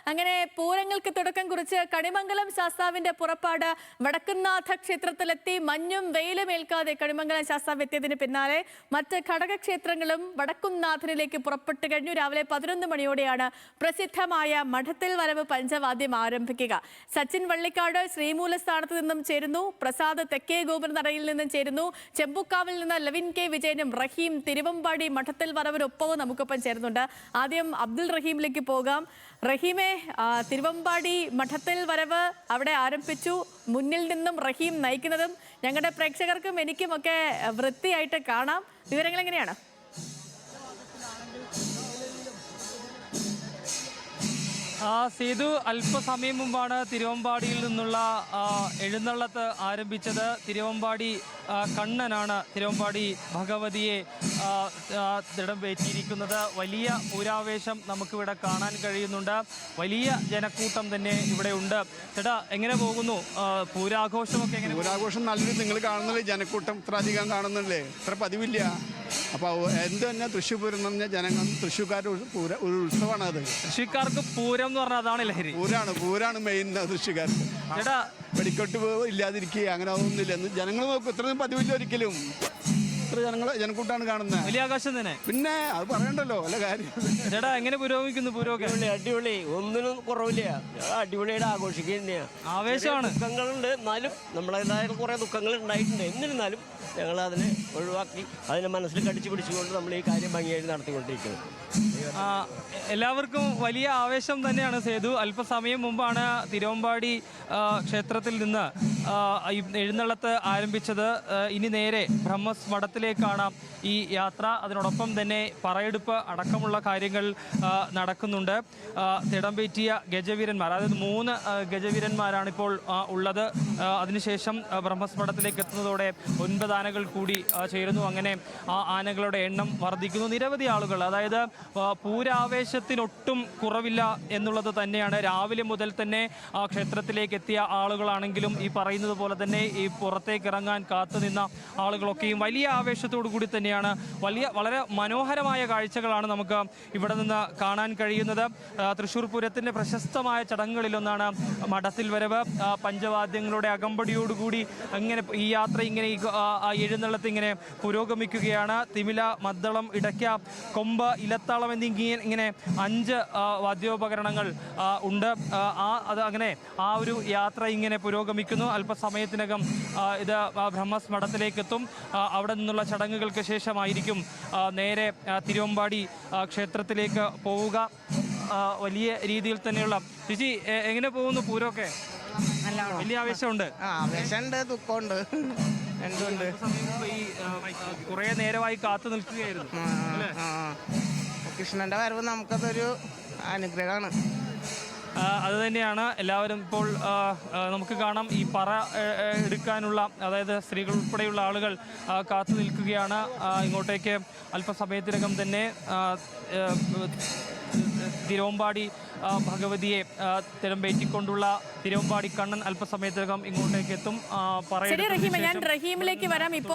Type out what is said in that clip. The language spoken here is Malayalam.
അങ്ങനെ പൂരങ്ങൾക്ക് തുടക്കം കുറിച്ച് കണിമംഗലം ശാസ്താവിന്റെ പുറപ്പാട് വടക്കുംനാഥ ക്ഷേത്രത്തിലെത്തി. മഞ്ഞും വെയിലും ഏൽക്കാതെ കണിമംഗലം ശാസ്താവ് എത്തിയതിന് പിന്നാലെ മറ്റ് ഘടകക്ഷേത്രങ്ങളും വടക്കുംനാഥനിലേക്ക് പുറപ്പെട്ടു കഴിഞ്ഞു. രാവിലെ 11 മണിയോടെയാണ് പ്രസിദ്ധമായ മഠത്തിൽ വരവ് പഞ്ചവാദ്യം ആരംഭിക്കുക. സച്ചിൻ വള്ളിക്കാട് ശ്രീമൂലസ്ഥാനത്ത് നിന്നും ചേരുന്നു. പ്രസാദ് തെക്കേ ഗോപുരനടയിൽ നിന്നും ചേരുന്നു. ചെമ്പുക്കാവിൽ നിന്ന് ലവിൻ കെ വിജയനും റഹീം തിരുവമ്പാടി മഠത്തിൽ വരവിനൊപ്പവും നമുക്കൊപ്പം ചേരുന്നുണ്ട്. ആദ്യം അബ്ദുൾ റഹീമിലേക്ക് പോകാം. റഹീമെ, തിരുവമ്പാടി മഠത്തിൽ വരവ് അവിടെ ആരംഭിച്ചു. മുന്നിൽ നിന്നും റഹീം നയിക്കുന്നതും ഞങ്ങളുടെ പ്രേക്ഷകർക്കും എനിക്കുമൊക്കെ വൃത്തിയായിട്ട് കാണാം. വിവരങ്ങൾ എങ്ങനെയാണ്? സേതു, അല്പസമയം മുമ്പാണ് തിരുവമ്പാടിയിൽ നിന്നുള്ള എഴുന്നള്ളത്ത് ആരംഭിച്ചത്. തിരുവമ്പാടി കണ്ണനാണ് തിരുവമ്പാടി ഭഗവതിയെ ദൃഢമേറ്റിയിരിക്കുന്നത്. വലിയ പൂരാവേശം നമുക്കിവിടെ കാണാൻ കഴിയുന്നുണ്ട്. വലിയ ജനക്കൂട്ടം തന്നെ ഇവിടെ ഉണ്ട്. ചേട്ടാ, എങ്ങനെ പോകുന്നു പൂരാഘോഷമൊക്കെ? എങ്ങനെ? പൂരാഘോഷം നല്ലൊരു, നിങ്ങൾ കാണുന്നില്ലേ ജനക്കൂട്ടം ഇത്ര അധികം കാണുന്നില്ലേ? ഇത്ര പതിവില്ല. അപ്പോൾ എന്ത് തന്നെ തൃശ്ശൂർ പൂരം എന്ന് പറഞ്ഞാൽ ജനങ്ങൾ തൃശ്ശൂർക്കാരുടെ ഒരു ഉത്സവമാണ്. അത് തൃശ്ശൂർക്കാർക്ക് പൂരം എന്ന് പറഞ്ഞാൽ അതാണ് ലഹരി. പൂരാണ് മെയിൻ തൃശ്ശൂർക്കാർക്ക്. ചേട്ടാ, വെടിക്കെട്ട് ഇല്ലാതിരിക്കുക അങ്ങനെ ഒന്നുമില്ല. ജനങ്ങൾ നോക്കും, ഇത്രയും പതിവില്ല ഒരിക്കലും. ഇത്ര ജനക്കൂട്ടാണ് കാണുന്നത്. വലിയ ആകാശം തന്നെ. പിന്നെ അത് പറയണ്ടല്ലോ വല്ല കാര്യം. ചേട്ടാ, എങ്ങനെ പുരോഗമിക്കുന്നു പൂരമൊക്കെ? അടിപൊളി, ഒന്നിനും കുറവില്ല. അടിപൊളിയായിട്ട് ആഘോഷിക്കുക തന്നെയാണ്. ആവേശമാണ്. ദുഃഖങ്ങളുണ്ട്, എന്നാലും നമ്മളേതായ കുറേ ദുഃഖങ്ങൾ ഉണ്ടായിട്ടുണ്ട്. എന്നിരുന്നാലും ഞങ്ങൾ അതിനെ ഒഴിവാക്കി അതിനെ മനസ്സിൽ കടിച്ചു പിടിച്ചുകൊണ്ട് നമ്മൾ ഈ കാര്യം ഭംഗിയായിട്ട് നടത്തിക്കൊണ്ടിരിക്കുന്നത്. എല്ലാവർക്കും വലിയ ആവേശം തന്നെയാണ്. സേതു, അല്പസമയം മുമ്പാണ് തിരുവമ്പാടി ക്ഷേത്രത്തിൽ നിന്ന് എഴുന്നള്ളത്ത് ആരംഭിച്ചത്. ഇനി നേരെ ബ്രഹ്മസ് മഠത്തിലേക്കാണ് ഈ യാത്ര. അതിനോടൊപ്പം തന്നെ പറയെടുപ്പ് അടക്കമുള്ള കാര്യങ്ങൾ നടക്കുന്നുണ്ട്. തിടംപേറ്റിയ ഗജവീരന്മാർ, അതായത് 3 ഗജവീരന്മാരാണ് ഇപ്പോൾ ഉള്ളത്. അതിനുശേഷം ബ്രഹ്മസ് മഠത്തിലേക്ക് എത്തുന്നതോടെ 9 ആനകൾ കൂടി ചേരുന്നു. അങ്ങനെ ആ ആനകളുടെ എണ്ണം വർദ്ധിക്കുന്നു. നിരവധി ആളുകൾ, അതായത് പൂരാവേശത്തിനൊട്ടും കുറവില്ല എന്നുള്ളത് തന്നെയാണ്. രാവിലെ മുതൽ തന്നെ ആ ക്ഷേത്രത്തിലേക്ക് എത്തിയ ആളുകളാണെങ്കിലും ഈ പറയുന്നത് പോലെ തന്നെ ഈ പുറത്തേക്ക് ഇറങ്ങാൻ കാത്തുനിന്ന ആളുകളൊക്കെയും വലിയ ആവേശത്തോടു കൂടി തന്നെയാണ്. വളരെ മനോഹരമായ കാഴ്ചകളാണ് നമുക്ക് ഇവിടെ നിന്ന് കാണാൻ കഴിയുന്നത്. തൃശ്ശൂർ പൂരത്തിൻ്റെ പ്രശസ്തമായ ചടങ്ങുകളിലൊന്നാണ് മഠത്തിൽ വരവ്. പഞ്ചവാദ്യങ്ങളുടെ അകമ്പടിയോടുകൂടി ഇങ്ങനെ ഈ യാത്ര ഇങ്ങനെ എഴുന്നള്ളത്ത് ഇങ്ങനെ പുരോഗമിക്കുകയാണ്. തിമില, മദ്ദളം, ഇടയ്ക്ക, കൊമ്പ്, ഇലത്താളം എന്നിങ്ങനെ 5 വാദ്യോപകരണങ്ങൾ ഉണ്ട്. അങ്ങനെ ആ ഒരു യാത്ര ഇങ്ങനെ പുരോഗമിക്കുന്നു. അല്പസമയത്തിനകം ഇത് ബ്രഹ്മസ് മഠത്തിലേക്ക് എത്തും. അവിടെ നിന്നുള്ള ചടങ്ങുകൾക്ക് ശേഷമായിരിക്കും നേരെ തിരുവമ്പാടി ക്ഷേത്രത്തിലേക്ക് പോവുക. വലിയ രീതിയിൽ തന്നെയുള്ള ചേച്ചി, എങ്ങനെ പോകുന്നു പൂരമൊക്കെ? വലിയ ആവേശമുണ്ട്. ആവേശമുണ്ട്, ദുഃഖമുണ്ട്, രണ്ടുമുണ്ട്. ഈ കുറേ നേരമായി കാത്തു നിൽക്കുകയായിരുന്നു. കൃഷ്ണന്റെ വരവ് നമുക്കതൊരു അനുഗ്രഹമാണ്. അത് തന്നെയാണ്. എല്ലാവരും ഇപ്പോൾ നമുക്ക് കാണാം, ഈ പറ എടുക്കാനുള്ള, അതായത് സ്ത്രീകൾ ഉൾപ്പെടെയുള്ള ആളുകൾ കാത്തു നിൽക്കുകയാണ്. ഇങ്ങോട്ടേക്ക് അല്പസമയത്തിനകം തന്നെ തിരുവമ്പാടി ഭഗവതിയെ തിടംപേറ്റിക്കൊണ്ടുള്ള തിരുവമ്പാടി കണ്ണൻ അല്പസമയത്തിനകം ഇങ്ങോട്ടേക്ക് എത്തും. ഞാൻ റഹീമിലേക്ക് വരാം. ഇപ്പോൾ